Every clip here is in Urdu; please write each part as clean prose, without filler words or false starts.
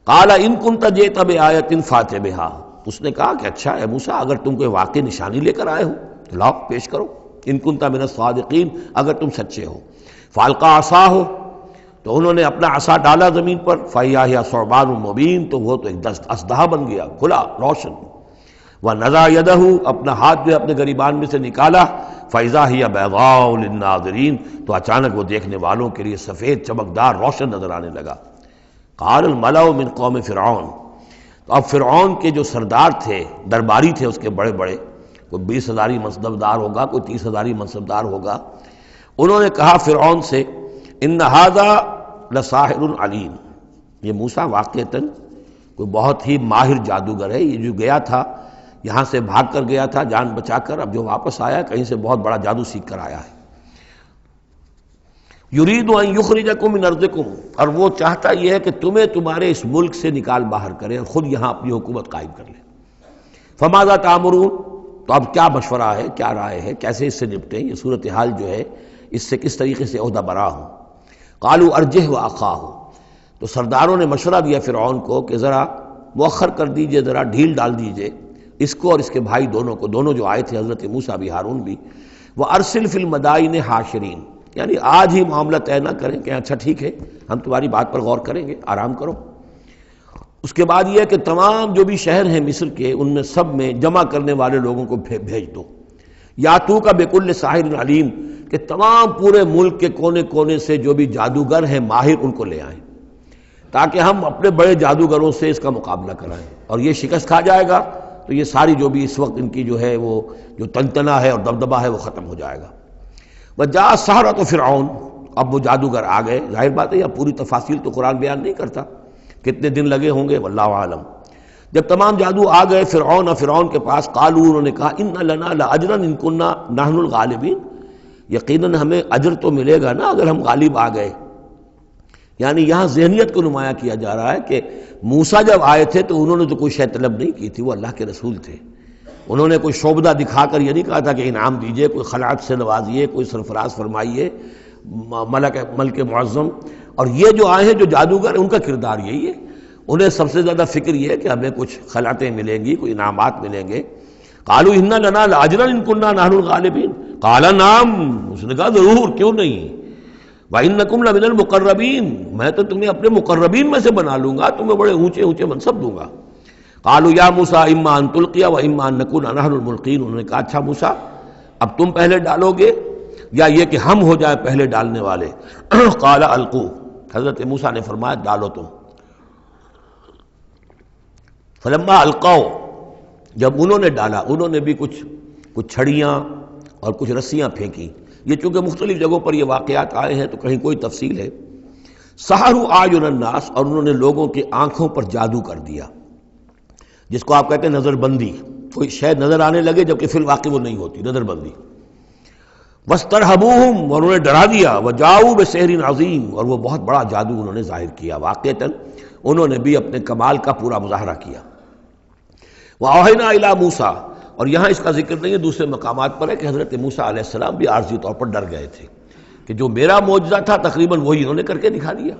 قال ان کنت جئت بآیۃ فأت بہا، اس نے کہا کہ اچھا اے موسیٰ اگر تم کوئی واقعی نشانی لے کر آئے ہو تو لاؤ پیش کرو، ان کنت من الصادقین، اگر تم سچے ہو۔ فالقى عصاہ، تو انہوں نے اپنا عصا ڈالا زمین پر، فإذا ہی ثعبان مبین، تو وہ تو ایک اسدحہ بن گیا کھلا روشن۔ وَنَزَعَ يَدَهُ، اپنا ہاتھ جو ہے اپنے گریبان میں سے نکالا، فإذا ہی بيضاء للناظرین، تو اچانک وہ دیکھنے والوں کے لیے سفید چمکدار روشن نظر آنے لگا۔ قال الملأ من قوم فرعون، تو اب فرعون کے جو سردار تھے، درباری تھے اس کے بڑے بڑے، کوئی 20,000 منصبدار ہوگا، کوئی 30,000 منصبدار ہوگا، انہوں نے کہا فرعون سے ان ھذا لساحر علیم، یہ موسیٰ واقعتاً کوئی بہت ہی ماہر جادوگر ہے، یہ جو گیا تھا یہاں سے بھاگ کر گیا تھا جان بچا کر، اب جو واپس آیا کہیں سے بہت بڑا جادو سیکھ کر آیا ہے۔ یرید ان یخرجکم من ارضکم، اور وہ چاہتا یہ ہے کہ تمہیں تمہارے اس ملک سے نکال باہر کرے اور خود یہاں اپنی حکومت قائم کر لے۔ فماذا تأمرون، تو اب کیا مشورہ ہے، کیا رائے ہے، کیسے اس سے نپٹیں، یہ صورتحال جو ہے اس سے کس طریقے سے عہدہ برا ہوں۔ قالوا ارجہ واخاہ، تو سرداروں نے مشورہ دیا فرعون کو کہ ذرا مؤخر کر دیجئے، ذرا ڈھیل ڈال دیجئے اس کو اور اس کے بھائی دونوں کو، دونوں جو آئے تھے حضرت موسیٰ بھی ہارون بھی۔ وَأَرْسِلْ فِي الْمَدَائِنِ حاشرین، یعنی آج ہی معاملہ طے نہ کریں کہ اچھا ٹھیک ہے ہم تمہاری بات پر غور کریں گے، آرام کرو۔ اس کے بعد یہ ہے کہ تمام جو بھی شہر ہیں مصر کے، ان میں سب میں جمع کرنے والے لوگوں کو بھیج دو۔ یاتوک بکل ساحر علیم، کہ تمام پورے ملک کے کونے کونے سے جو بھی جادوگر ہیں ماہر ان کو لے آئیں، تاکہ ہم اپنے بڑے جادوگروں سے اس کا مقابلہ کرائیں، اور یہ شکست کھا جائے گا تو یہ ساری جو بھی اس وقت ان کی جو ہے وہ جو تنتنا ہے اور دبدبہ ہے وہ ختم ہو جائے گا۔ وجاء السحرۃ فرعون، اب وہ جادوگر آ گئے، ظاہر بات ہے یا پوری تفاصیل تو قرآن بیان نہیں کرتا کتنے دن لگے ہوں گے، واللہ عالم۔ جب تمام جادو آ گئے فرعون کے پاس، قالوا، انہوں نے کہا ان لنا لاجرا ان کنا نحن الغالبین، یقیناً ہمیں اجر تو ملے گا نا اگر ہم غالب آ گئے۔ یعنی یہاں ذہنیت کو نمایاں کیا جا رہا ہے کہ موسیٰ جب آئے تھے تو انہوں نے تو کوئی شے طلب نہیں کی تھی، وہ اللہ کے رسول تھے، انہوں نے کوئی شعبدہ دکھا کر یہ نہیں کہا تھا کہ انعام دیجئے، کوئی خلعت سے نوازیے، کوئی سرفراز فرمائیے، ملک معظم۔ اور یہ جو آئے ہیں جو جادوگر، ان کا کردار یہی ہے، انہیں سب سے زیادہ فکر یہ ہے کہ ہمیں کچھ خلعتیں ملیں گی، کوئی انعامات ملیں گے۔ قالوا ان لنا لاجرا ان كنا نحن الغالبین، قال نعم، اس نے کہا ضرور، کیوں نہیں، وَإِنَّكُمْ لَمِنَ الْمُقَرَّبِينَ، میں تو تمہیں اپنے مقربین میں سے بنا لوں گا، تمہیں بڑے اونچے اونچے منصب دوں گا۔ قالوا یا موسیٰ اما ان تلقی و اما ان نکون نحن الملقین، انہوں نے کہا اچھا موسیٰ اب تم پہلے ڈالو گے یا یہ کہ ہم ہو جائے پہلے ڈالنے والے۔ قال القوا، حضرت موسیٰ نے فرمایا ڈالو تم۔ فلما القوا، جب انہوں نے ڈالا، انہوں نے بھی کچھ چھڑیاں اور کچھ رسیاں پھینکی، یہ چونکہ مختلف جگہوں پر یہ واقعات آئے ہیں تو کہیں کوئی تفصیل ہے۔ سحروا اعین الناس، اور انہوں نے لوگوں کی آنکھوں پر جادو کر دیا، جس کو آپ کہتے ہیں نظر بندی، کوئی شے نظر آنے لگے جبکہ فی الواقع وہ نہیں ہوتی، نظر بندی۔ واسترہبوہم، اور انہوں نے ڈرا دیا، وجاؤوا بسحر عظیم، اور وہ بہت بڑا جادو انہوں نے ظاہر کیا، واقعتاً انہوں نے بھی اپنے کمال کا پورا مظاہرہ کیا۔ وَأَوْحَيْنَا إِلَىٰ مُوسَىٰ، اور یہاں اس کا ذکر نہیں ہے، دوسرے مقامات پر ہے کہ حضرت موسیٰ علیہ السلام بھی عارضی طور پر ڈر گئے تھے کہ جو میرا معجزہ تھا تقریباً وہی انہوں نے کر کے دکھا دیا۔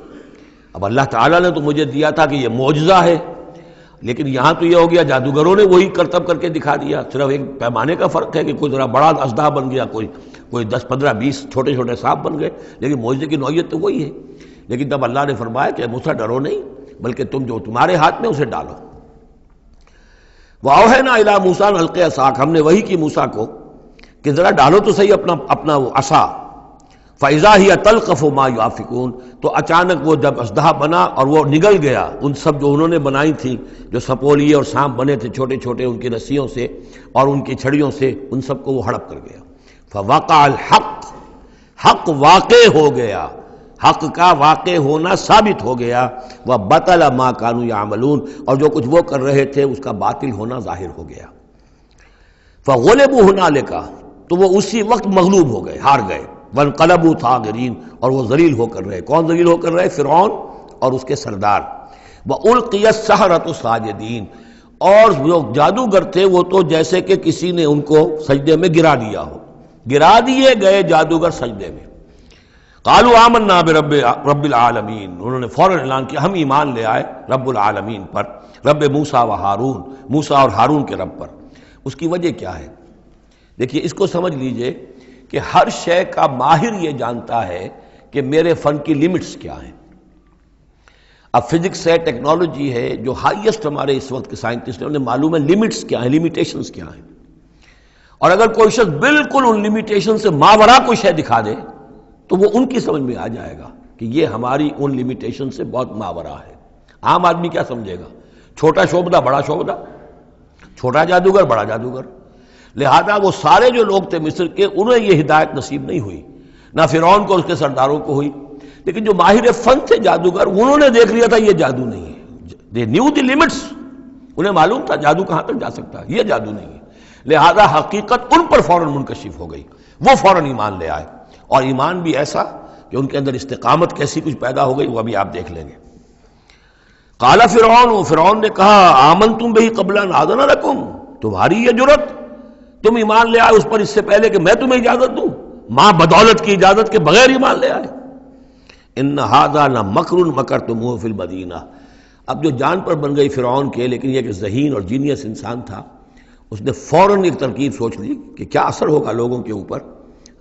اب اللہ تعالیٰ نے تو مجھے دیا تھا کہ یہ معجزہ ہے، لیکن یہاں تو یہ ہو گیا جادوگروں نے وہی کرتب کر کے دکھا دیا، صرف ایک پیمانے کا فرق ہے کہ کوئی ذرا بڑا اژدہا بن گیا، کوئی 10 15 20 چھوٹے چھوٹے سانپ بن گئے، لیکن معجزے کی نوعیت تو وہی ہے۔ لیکن تب اللہ نے فرمایا کہ موسیٰ ڈرو نہیں، بلکہ تم جو تمہارے ہاتھ میں اسے ڈالو۔ وَأَوْحَيْنَا إِلَىٰ مُوسَىٰ أَنْ أَلْقِ عَصَاكَ، ہم نے وہی کی موسیٰ کو کہ ذرا ڈالو تو صحیح اپنا وہ عصا۔ فَإِذَا هِيَ تَلْقَفُ مَا يَأْفِكُونَ، تو اچانک وہ جب اژدہا بنا اور وہ نگل گیا ان سب جو انہوں نے بنائی تھی، جو سپولیے اور سانپ بنے تھے چھوٹے چھوٹے ان کی رسیوں سے اور ان کی چھڑیوں سے، ان سب کو وہ ہڑپ کر گیا۔ فَوَقَعَ الْحَقُّ، حق واقع ہو گیا، حق کا واقع ہونا ثابت ہو گیا۔ وَبَطَلَ مَا كَانُوا يَعْمَلُونَ، اور جو کچھ وہ کر رہے تھے اس کا باطل ہونا ظاہر ہو گیا۔ فَغُلِبُوا هُنَالِكَ، تو وہ اسی وقت مغلوب ہو گئے، ہار گئے۔ وَانقَلَبُوا صَاغِرِينَ، اور وہ ذلیل ہو کر رہے، کون ذلیل ہو کر رہے؟ فرعون اور اس کے سردار۔ وَأُلْقِيَ السَّحَرَةُ سَاجِدِينَ، اور جو جادوگر تھے وہ تو جیسے کہ کسی نے ان کو سجدے میں گرا دیا ہو، گرا دیے گئے جادوگر سجدے میں۔ قالوا آمنا رب العالمین، انہوں نے فوراً اعلان کیا ہم ایمان لے آئے رب العالمین پر، رب موسیٰ و ہارون، موسیٰ اور ہارون کے رب پر۔ اس کی وجہ کیا ہے؟ دیکھیے اس کو سمجھ لیجئے کہ ہر شے کا ماہر یہ جانتا ہے کہ میرے فن کی لیمٹس کیا ہیں۔ اب فزکس ہے، ٹیکنالوجی ہے، جو ہائیسٹ ہمارے اس وقت کے سائنٹسٹ ہیں، انہیں معلوم ہے لیمٹس کیا ہیں، لیمیٹیشنز کیا ہیں، اور اگر کوئی شخص بالکل ان لیمیٹیشن سے ماوراء کوئی شے دکھا دے تو وہ ان کی سمجھ میں آ جائے گا کہ یہ ہماری ان لیمیٹیشن سے بہت ماوراء ہے۔ عام آدمی کیا سمجھے گا؟ چھوٹا شعبدہ بڑا شعبدہ، چھوٹا جادوگر بڑا جادوگر۔ لہذا وہ سارے جو لوگ تھے مصر کے، انہیں یہ ہدایت نصیب نہیں ہوئی، نہ فرعون کو اس کے سرداروں کو ہوئی، لیکن جو ماہر فن تھے جادوگر، انہوں نے دیکھ لیا تھا یہ جادو نہیں ہے، they knew the limits، انہیں معلوم تھا جادو کہاں تک جا سکتا ہے، یہ جادو نہیں ہے۔ لہذا حقیقت ان پر فوراً منکشف ہو گئی، وہ فوراً ایمان لے آئے، اور ایمان بھی ایسا کہ ان کے اندر استقامت کیسی کچھ پیدا ہو گئی وہ ابھی آپ دیکھ لیں گے۔ قال فرعون نے کہا آمنتم بہ قبل ان آذن لکم، تمہاری یہ جرت، تم ایمان لے آئے اس پر اس سے پہلے کہ میں تمہیں اجازت دوں، ماں بدولت کی اجازت کے بغیر ایمان لے آئے۔ ان ھذا لمکر مکرتموہ فی المدینہ۔ اب جو جان پر بن گئی فرعون کے، لیکن یہ کہ ذہین اور جینیس انسان تھا، اس نے فوراً ایک ترکیب سوچ لی کہ کیا اثر ہوگا لوگوں کے اوپر۔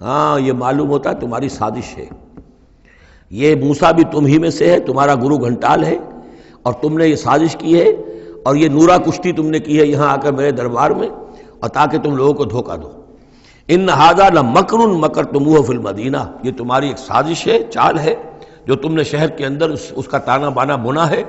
ہاں یہ معلوم ہوتا ہے تمہاری سازش ہے، یہ موسیٰ بھی تم ہی میں سے ہے، تمہارا گرو گھنٹال ہے، اور تم نے یہ سازش کی ہے، اور یہ نورا کشتی تم نے کی ہے یہاں آ کر میرے دربار میں، اور تاکہ تم لوگوں کو دھوکہ دو۔ ان ھذا لمکر مکرتموہ فی المدینہ، یہ تمہاری ایک سازش ہے، چال ہے جو تم نے شہر کے اندر اس کا تانا بانا بنا ہے،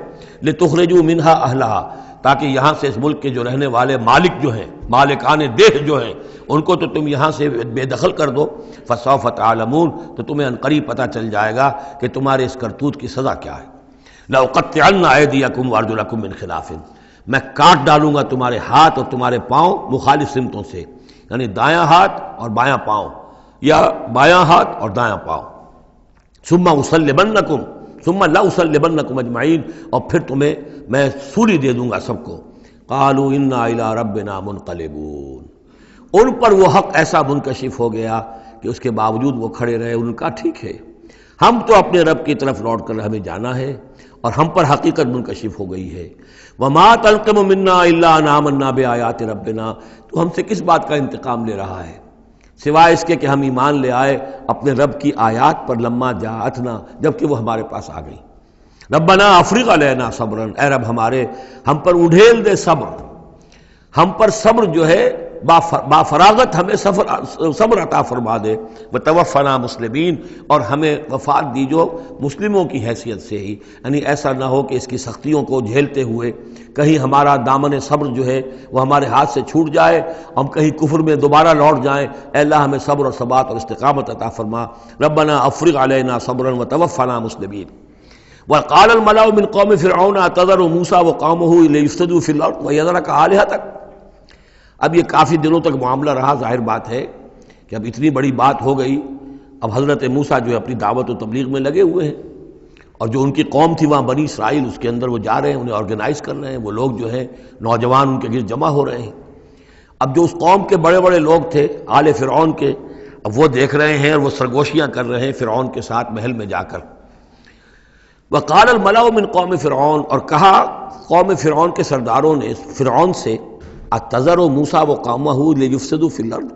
لتخرجوا منہا اہلہا، تاکہ یہاں سے اس ملک کے جو رہنے والے مالک جو ہیں، مالکان دیہ جو ہیں، ان کو تو تم یہاں سے بے دخل کر دو۔ فسوف تعلمون، تو تمہیں عنقریب پتہ چل جائے گا کہ تمہارے اس کرتوت کی سزا کیا ہے۔ لأقطعن ایدیکم وارجلکم من خلاف، میں کاٹ ڈالوں گا تمہارے ہاتھ اور تمہارے پاؤں مخالف سمتوں سے، یعنی دایاں ہاتھ اور بایاں پاؤں، یا بایاں ہاتھ اور دایاں پاؤں۔ ثم اصلبنکم ثم لاصلبنکم اجمعین، اور پھر تمہیں میں سولی دے دوں گا سب کو۔ قالوا انا الی ربنا منقلبون، ان پر وہ حق ایسا منکشف ہو گیا کہ اس کے باوجود وہ کھڑے رہے، ان کا ٹھیک ہے، ہم تو اپنے رب کی طرف لوٹ کر ہمیں جانا ہے، اور ہم پر حقیقت منکشف ہو گئی ہے۔ وما تنقم منا الا ان آمنا بآیات ربنا، تو ہم سے کس بات کا انتقام لے رہا ہے سوائے اس کے کہ ہم ایمان لے آئے اپنے رب کی آیات پر، لما جاءتنا، جبکہ وہ ہمارے پاس آ گئی۔ ربنا افرغ علینا صبرا، اے رب ہمارے ہم پر اڈھیل دے صبر، ہم پر صبر جو ہے با فراغت ہمیں صبر عطا فرما دے، وتوفنا مسلمین، اور ہمیں وفات دیجو مسلموں کی حیثیت سے ہی، یعنی ایسا نہ ہو کہ اس کی سختیوں کو جھیلتے ہوئے کہیں ہمارا دامن صبر جو ہے وہ ہمارے ہاتھ سے چھوٹ جائے، ہم کہیں کفر میں دوبارہ لوٹ جائیں۔ اے اللہ ہمیں صبر اور ثبات اور استقامت عطا فرما۔ ربنا افرغ علینا صبرا وتوفنا مسلمین۔ وقال الملأ من قوم فرعون اتذر موسیٰ وقومه ليفسدوا في الارض ويذرك آلهتك۔ اب یہ کافی دنوں تک معاملہ رہا، ظاہر بات ہے کہ اب اتنی بڑی بات ہو گئی، اب حضرت موسیٰ جو ہے اپنی دعوت و تبلیغ میں لگے ہوئے ہیں، اور جو ان کی قوم تھی وہاں بنی اسرائیل، اس کے اندر وہ جا رہے ہیں، انہیں آرگنائز کر رہے ہیں، وہ لوگ جو ہیں نوجوان ان کے گرد جمع ہو رہے ہیں۔ اب جو اس قوم کے بڑے بڑے لوگ تھے آل فرعون کے، اب وہ دیکھ رہے ہیں اور وہ سرگوشیاں کر رہے ہیں فرعون کے ساتھ محل میں جا کر۔ وقال الملأ من قوم فرعون، اور کہا قوم فرعون کے سرداروں نے فرعون سے، اتذر موسیٰ وقومه ليفسدوا في الارض،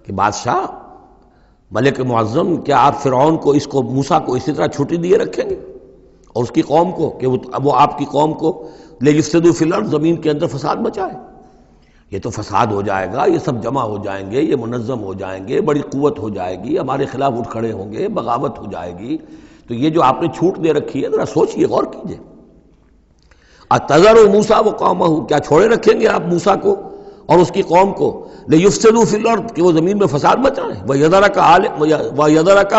کہ بادشاہ ملک معظم، کیا آپ فرعون کو اس کو موسیٰ کو اسی طرح چھٹی دیے رکھیں گے، اور اس کی قوم کو کہ وہ آپ کی قوم کو ليفسدوا في الارض، زمین کے اندر فساد مچائے؟ یہ تو فساد ہو جائے گا، یہ سب جمع ہو جائیں گے، یہ منظم ہو جائیں گے، بڑی قوت ہو جائے گی، ہمارے خلاف اٹھ کھڑے ہوں گے، بغاوت ہو جائے گی، تو یہ جو آپ نے چھوٹ دے رکھی ہے ذرا سوچئے، غور کیجئے۔ اتذر موسیٰ وقومہ، کیا چھوڑے رکھیں گے آپ موسیٰ کو اور اس کی قوم کو، لیفسدوا فی الارض، کہ وہ زمین میں فساد مچائیں، ویذرک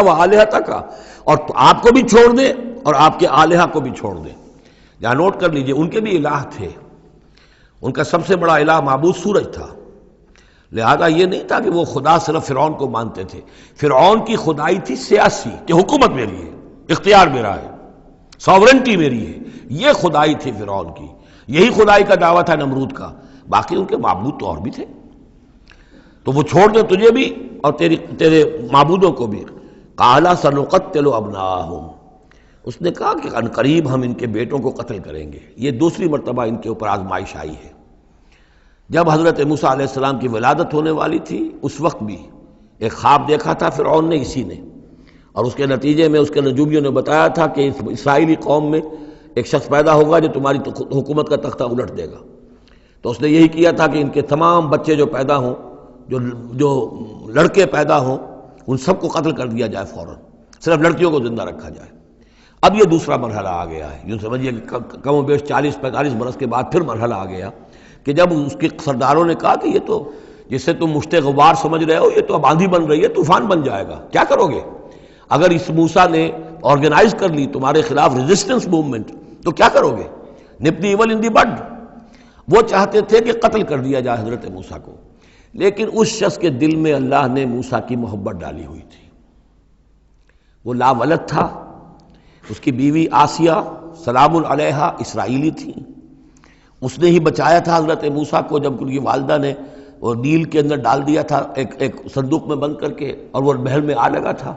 وآلہتک، اور آپ کو بھی چھوڑ دیں اور آپ کے آلہہ کو بھی چھوڑ دیں۔ یہاں نوٹ کر لیجئے، ان کے بھی الہ تھے، ان کا سب سے بڑا الہ معبود سورج تھا، لہذا یہ نہیں تھا کہ وہ خدا صرف فرعون کو مانتے تھے، فرعون کی خدائی تھی سیاسی، کہ حکومت میری ہے، اختیار میرا ہے، ساورنٹی میری ہے، یہ خدائی تھی فرعون کی، یہی خدائی کا دعویٰ تھا نمرود کا، باقی ان کے معبود تو اور بھی تھے، تو وہ چھوڑ دیں تجھے بھی اور تیرے معبودوں کو بھی۔ قال سنقتل ابناءہم، اس نے کہا کہ عنقریب ہم ان کے بیٹوں کو قتل کریں گے۔ یہ دوسری مرتبہ ان کے اوپر آزمائش آئی ہے۔ جب حضرت موسیٰ علیہ السلام کی ولادت ہونے والی تھی اس وقت بھی ایک خواب دیکھا تھا فرعون نے، اسی نے، اور اس کے نتیجے میں اس کے نجومیوں نے بتایا تھا کہ اس اسرائیلی قوم میں ایک شخص پیدا ہوگا جو تمہاری حکومت کا تختہ الٹ دے گا۔ تو اس نے یہی کیا تھا کہ ان کے تمام بچے جو پیدا ہوں، جو لڑکے پیدا ہوں، ان سب کو قتل کر دیا جائے فوراً، صرف لڑکیوں کو زندہ رکھا جائے۔ اب یہ دوسرا مرحلہ آ گیا ہے، یوں سمجھیے کہ کم و بیش 40-45 برس کے بعد پھر مرحلہ آ گیا کہ جب اس کے سرداروں نے کہا کہ یہ تو جسے تم مشت غبار سمجھ رہے ہو، یہ تو اب آندھی بن رہی ہے، طوفان بن جائے گا، کیا کرو گے؟ اگر اس موسیٰ نے آرگنائز کر لی تمہارے خلاف ریزسٹنس موومنٹ تو کیا کرو گے؟ نپ دی ایول ان دی بڈ۔ وہ چاہتے تھے کہ قتل کر دیا جائے حضرت موسیٰ کو، لیکن اس شخص کے دل میں اللہ نے موسیٰ کی محبت ڈالی ہوئی تھی۔ وہ لا ولد تھا، اس کی بیوی آسیہ سلام علیہا اسرائیلی تھی، اس نے ہی بچایا تھا حضرت موسیٰ کو جب ان کی والدہ نے وہ نیل کے اندر ڈال دیا تھا ایک صندوق میں بند کر کے، اور وہ محل میں آ لگا تھا۔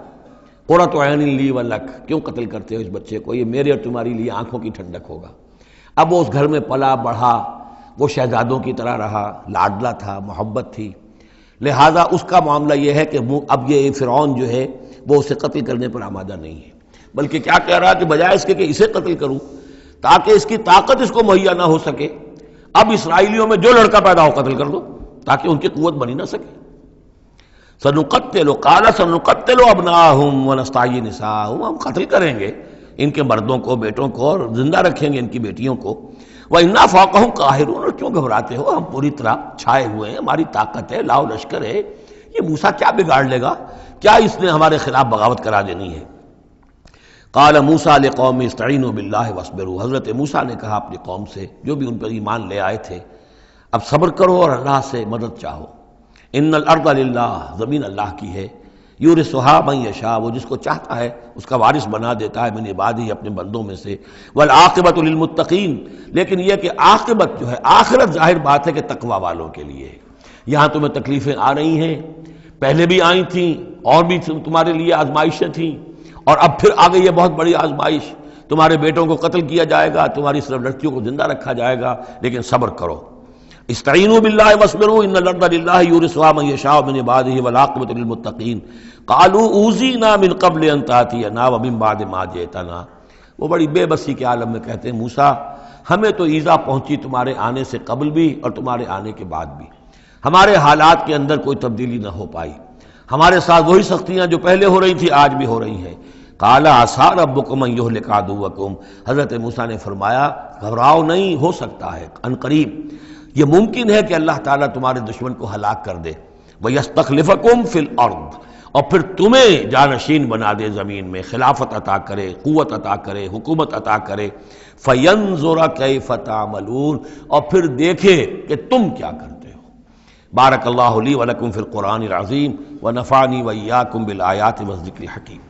قرۃ عین لی ولک، کیوں قتل کرتے ہو اس بچے کو؟ یہ میرے اور تمہاری لیے آنکھوں کی ٹھنڈک ہوگا۔ اب وہ اس گھر میں پلا بڑھا، وہ شہزادوں کی طرح رہا، لاڈلا تھا، محبت تھی، لہذا اس کا معاملہ یہ ہے کہ اب یہ فرعون جو ہے وہ اسے قتل کرنے پر آمادہ نہیں ہے، بلکہ کیا کہہ رہا ہے کہ بجائے اس کے کہ اسے قتل کروں تاکہ اس کی طاقت اس کو مہیا نہ ہو سکے، اب اسرائیلیوں میں جو لڑکا پیدا ہو قتل کر دو تاکہ ان کی قوت بنی نہ سکے۔ سنقتل قال سنقتل ابناءہم ونستحیی نساءہم، ہم قتل کریں گے ان کے مردوں کو، بیٹوں کو، اور زندہ رکھیں گے ان کی بیٹیوں کو۔ وَإِنَّا فَوْقَهُمْ قَاهِرُونَ، اور کیوں گھبراتے ہو؟ ہم پوری طرح چھائے ہوئے ہیں، ہماری طاقت ہے، لاؤ لشکر ہے، یہ موسیٰ کیا بگاڑ لے گا؟ کیا اس نے ہمارے خلاف بغاوت کرا دینی ہے؟ قال موسیٰ لقومہ استعینوا باللہ واصبروا، حضرت موسیٰ نے کہا اپنی قوم سے جو بھی ان پر ایمان لے آئے تھے، اب صبر کرو اور اللہ سے مدد چاہو۔ ان الارض للہ، زمین اللہ کی ہے، یورثھا من یشاء، وہ جس کو چاہتا ہے اس کا وارث بنا دیتا ہے، من عبادہ، اپنے بندوں میں سے، والعاقبۃ للمتقین، لیکن یہ کہ عاقبت جو ہے، آخرت ظاہر بات ہے کہ تقوی والوں کے لیے ہے۔ یہاں تمہیں تکلیفیں آ رہی ہیں، پہلے بھی آئی تھیں، اور بھی تمہارے لیے آزمائشیں تھیں، اور اب پھر آ گئی ہے بہت بڑی آزمائش، تمہارے بیٹوں کو قتل کیا جائے گا، تمہاری صرف لڑکیوں کو زندہ رکھا جائے گا، لیکن صبر کرو۔ استعینوا باللہ واصبروا ان الارض للہ یورثھا من یشاء من عبادہ والعاقبۃ للمتقین قالوا اوذینا من قبل ان تأتینا ومن بعد ما جئتنا، وہ بڑی بے بسی کے عالم میں کہتے ہیں موسیٰ ہمیں تو ایذا پہنچی تمہارے آنے سے قبل بھی اور تمہارے آنے کے بعد بھی، ہمارے حالات کے اندر کوئی تبدیلی نہ ہو پائی، ہمارے ساتھ وہی سختیاں جو پہلے ہو رہی تھی آج بھی ہو رہی ہیں۔ قال عسیٰ ربکم ان یہلک عدوکم، حضرت موسیٰ نے فرمایا گھبراؤ نہیں، ہو سکتا ہے عنقریب یہ ممکن ہے کہ اللہ تعالیٰ تمہارے دشمن کو ہلاک کر دے، وَيَسْتَخْلِفَكُمْ فِي الْأَرْضِ، اور پھر تمہیں جانشین بنا دے زمین میں، خلافت عطا کرے، قوت عطا کرے، حکومت عطا کرے، فَيَنْظُرَ كَيْفَ تَعْمَلُونَ، اور پھر دیکھے کہ تم کیا کرتے ہو۔ بارک اللہ لی ولکم فی القرآن العظیم ونفعنی وإیاکم بالآیات والذکر الحکیم۔